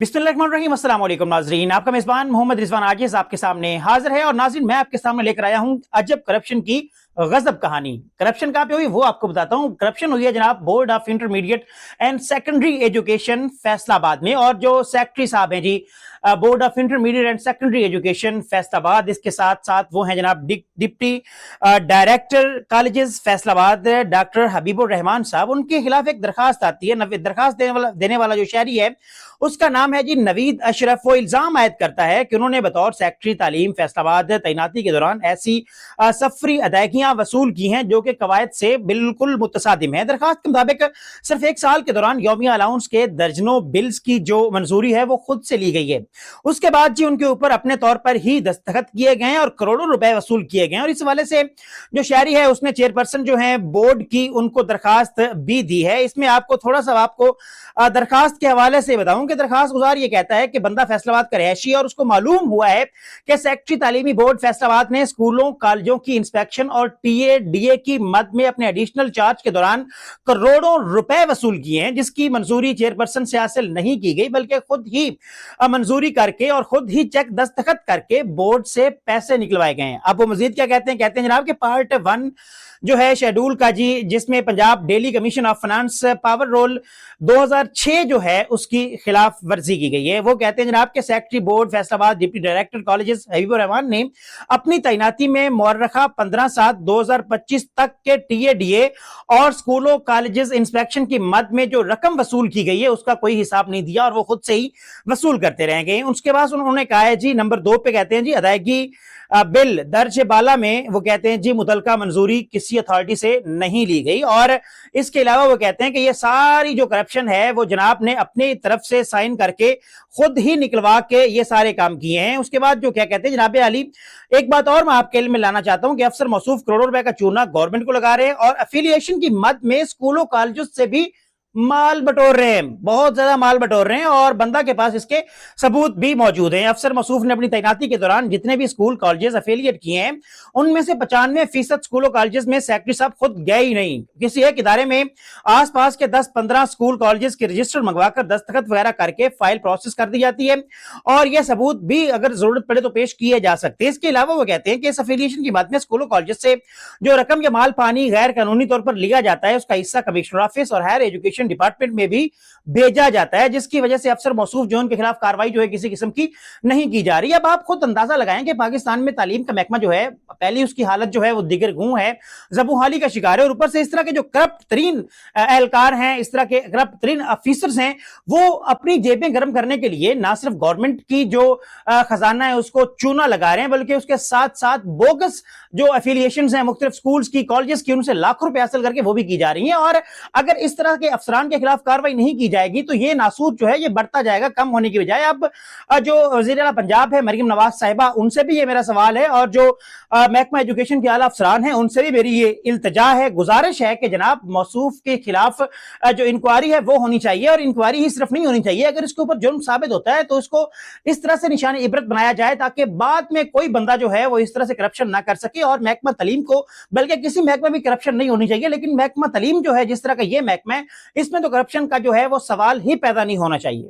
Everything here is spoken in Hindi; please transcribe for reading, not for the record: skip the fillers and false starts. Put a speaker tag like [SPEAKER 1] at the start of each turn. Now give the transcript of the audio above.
[SPEAKER 1] बिस्मिल्लाहिर्रहमानिर्रहीम, अस्सलाम वालेकुम नाजरीन। आपका मेजबान मोहम्मद रिजवान आजिज आपके सामने हाजिर है। और नाजरीन, मैं आपके सामने लेकर आया हूं अजब करप्शन की गजब कहानी। करप्शन कहां पे हुई वो आपको बताता हूं। करप्शन हुई है जनाब board of intermediate and secondary education Faisalabad में। और जो सेक्रेटरी साहब हैं जी board of intermediate and secondary education Faisalabad, इसके साथ साथ वो हैं जनाब deputy director colleges Faisalabad doctor Habibur Rahman साहब। उनके खिलाफ एक दरखास्त आती है। दरखास्त देने वाला जो शहरी है उसका नाम है जी नवीद अशरफ। वो इल्जाम आयद करता है कि उन्होंने बतौर सेक्रेटरी तालीम फैसलाबाद तैनाती के दौरान ऐसी सफरी अदायगियां वसूल की हैं जो कि कवायद से बिल्कुल मुतसादिम है। दरखास्त के मुताबिक सिर्फ एक साल के दौरान यौमिया अलाउंस के दर्जनों बिल्स की जो मंजूरी है वो खुद से ली गई है। उसके बाद जी उनके ऊपर अपने तौर पर ही दस्तखत किए गए और करोड़ों रुपए वसूल किए गए। और इस हवाले से जो शहरी है उसने चेयरपर्सन जो है बोर्ड की उनको दरखास्त भी दी है। इसमें आपको थोड़ा सा आपको दरखास्त के हवाले से बताऊं कि दरखास्त गुजार ये कहता है कि बंदा फैसलाबाद का रहशी और उसको मालूम हुआ है कि सेक्रेटरी तालीमी बोर्ड फैसलाबाद ने स्कूलों कॉलेजों की इंस्पेक्शन और टीए डीए की मद में अपने एडिशनल चार्ज के दौरान करोड़ों रुपए वसूल किए हैं, जिसकी मंजूरी चेयरपर्सन से हासिल नहीं की गई बल्कि खुद ही मंजूरी करके और खुद ही चेक दस्तखत करके बोर्ड से पैसे निकलवाए गए हैं। अब वो मजीद क्या कहते हैं जनाब कि पार्ट 1 जो है शेड्यूल का जी, जिसमें Punjab daily commission of finance power rule 2006 जो है उसकी खिलाफ वर्जी की गई है। वो कहते हैं जनाब के secretary board Faisalabad deputy director colleges Habibur Rahman ने अपनी तैनाती में मुअर्रखा 15/7/2025 तक के टीएडीए और स्कूलों कॉलेजेस इंस्पेक्शन की मद में जो रकम वसूल की गई है उसका कोई हिसाब नहीं दिया और वो खुद से ही वसूल करते रह गए। उसके बाद उन्होंने कहा है जी नंबर 2 पे कहते हैं जी अदायगी बिल दर्ज बाला में वो कहते हैं जी मुतलका मंजूरी किसी अथॉरिटी से नहीं ली गई। और इसके अलावा वो कहते हैं कि ये सारी जो करप्शन है वो जनाब ने अपनी तरफ से साइन करके खुद ही निकलवा के ये सारे काम किए हैं। उसके बाद जो क्या कहते हैं जनाब अली, एक बात और मैं आपके इल्म में लाना चाहता हूं कि अफसर मौसूफ करोड़ों रुपए का चूना गवर्नमेंट को लगा रहे हैं और एफिलिएशन की मद में स्कूलों कॉलेजों से भी माल बटोर रहे हैं, बहुत ज्यादा माल बटोर रहे हैं और बंदा के पास इसके सबूत भी मौजूद हैं। अफसर मसूफ ने अपनी तैनाती के दौरान जितने भी स्कूल कॉलेजेस एफिलिएट किए हैं उनमें से 95% स्कूलों कॉलेजेस में सेक्रेटरी साहब खुद गए ही नहीं। किसी एक इदारे में आसपास के 10-15 स्कूल कॉलेजेस के रजिस्टर मंगवाकर दस्तखत वगैरह करके फाइल प्रोसेस कर दी जाती है और यह सबूत भी अगर जरूरत पड़े तो पेश किए जा सकते हैं। इसके अलावा वो कहते हैं कि इस एफिलिएशन की बात में स्कूलों कॉलेजेस से जो रकम या माल पानी गैर कानूनी तौर पर लिया जाता है उसका हिस्सा कमिश्नर ऑफिस और हायर एजुकेशन डिपार्टमेंट में भी भेजा जाता है, जिसकी वजह से अफसर मौसूफ जो उनके खिलाफ कार्रवाई जो है किसी किस्म की नहीं की जा रही। अब आप खुद अंदाजा लगाएं कि पाकिस्तान में तालीम का महकमा जो है पहली उसकी हालत जो है वो दिगर गूं है, जबूहाली का शिकार है और ऊपर से इस तरह के जो करप्ट तरीन एहलकार हैं, इस तरह के करप्ट तरीन ऑफिसर्स हैं, वो अपनी जेबें गर्म करने के लिए ना सिर्फ गवर्नमेंट की जो खजाना है उसको चूना लगा रहे हैं बल्कि उसके साथ साथ बोगस जो एफिलिएशंस हैं मुख्तलिफ स्कूल्स की कॉलेजेस की उनसे लाखों रुपए हासिल करके वो भी की जा रही हैं। और अगर इस तरह के अफसरान के खिलाफ कार्रवाई नहीं की जाएगी तो ये नासूर जो है ये बढ़ता जाएगा कम होने की बजाय। अब जो वज़ीर आला पंजाब है मरियम नवाज साहिबा, उनसे भी ये मेरा सवाल है और जो महकमा एजुकेशन के आला अफसरान हैं उनसे भी मेरी ये इल्तिजा है, गुजारिश है कि जनाब मौसूफ के खिलाफ जो इंक्वायरी है वो होनी चाहिए और इंक्वायरी ही सिर्फ नहीं होनी चाहिए, अगर इसके ऊपर जुर्म साबित होता है तो इसको इस तरह से निशान इबरत बनाया जाए ताकि बाद में कोई बंदा जो है वो इस तरह से करप्शन ना कर सके। और महकमा तालीम को, बल्कि किसी महकमा में करप्शन नहीं होनी चाहिए लेकिन महकमा तालीम जो है जिस तरह का ये महकमा है इसमें तो करप्शन का जो है वो सवाल ही पैदा नहीं होना चाहिए।